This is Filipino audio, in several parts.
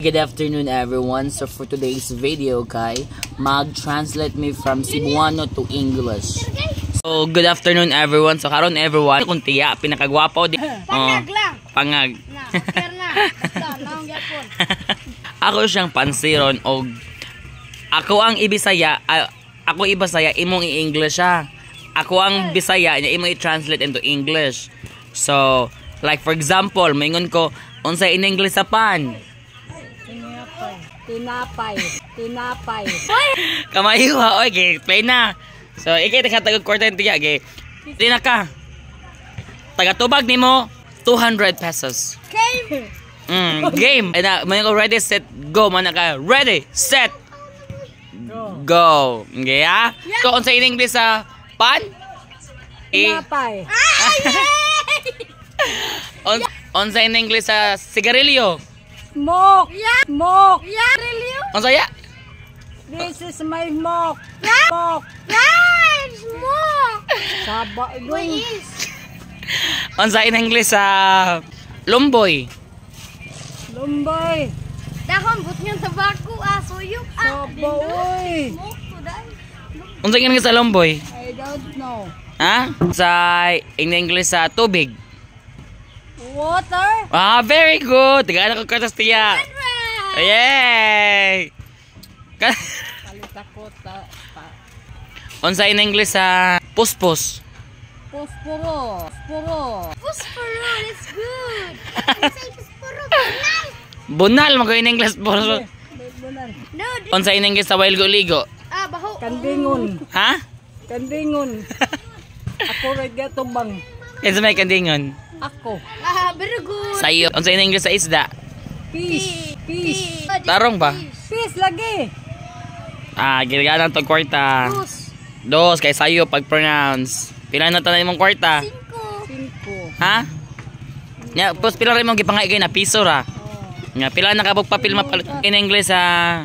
good afternoon everyone. So for today's video kay mag-translate me from Cebuano to English. So good afternoon everyone. So karon everyone kung tiya pinakagwapo di. Pangag lang. Pangag. Na, okay na. Basta naong gyapon. Ako siyang pansiron og ako ang ibisaya, ako ibasaya imong i-English ha. Ako ang Bisaya niya imong i-translate into English. So like for example, maingon ko unsa in English sa pan? Tinapay. Kamayo ha, okay, play na. So, ikay tagatagod kwarta tiya, okay. Di na ka. Tagatubag nimo 200 pesos. Game. Game. And may ko ready, set, go. Man ka, ready, set, go. Okay, ha? So, unsa in English sa pan? Tinapay. Unsa in English sa sigarilyo? Smoke. Smoke. Rilyo. Unsa ya? This is my smoke. Smoke. Smoke. Saba doon. Unsa in English sa lumboy? Lumbay. Dahon but yung tabako suyok Sabaoy. Unsa in English sa lumboy? I don't know. Ha? Sa in English sa tubig? Water. Very good. Tigaan ako kartas tiya. Yay! Palita ko Unsa in English sa puspos? Puspuro. Pusporo, it's good. Say pusporo, bunal. Bunal mo in English puspos. No, Unsa in English sa wailgo-ligo? baho. Kandingon. Ha? Kandingon. Ako rin gatubang. Kinsa may kandingon? Ako. Very good. Sayo. Unsa in English sa isda? Fish. Tarong ba? Fish lagi. Gilganan to kwarta. Dos kay sayo pag-pronounce. Pila na tanan imong kwarta? 5. Ha? Nya, pos pila rin mong gipangay kay na piso ra. Nya, pila na kabog papel in English sa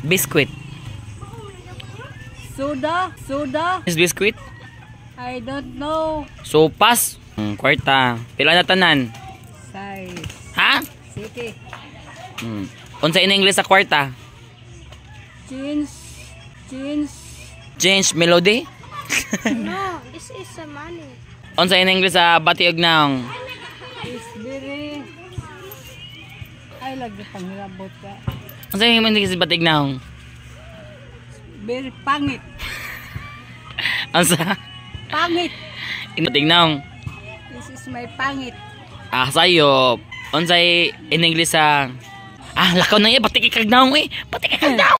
biscuit. Soda. Is biscuit? I don't know. So pass. Kwarta. Pila na tanan? Size. Ha? Sige. Unsa in English sa kwarta? Change melody? No, this is a money. Unsa in English sa batiog naong? is very. Ay lagi panghirabot ka. Unsa in English sa batiog naong? Very pangit. Unsa? Pangit. Batiog naong? This is my pangit. Sayo. Unsa in English sa lakaw na iya batik kag naong eh. Batik kag naong.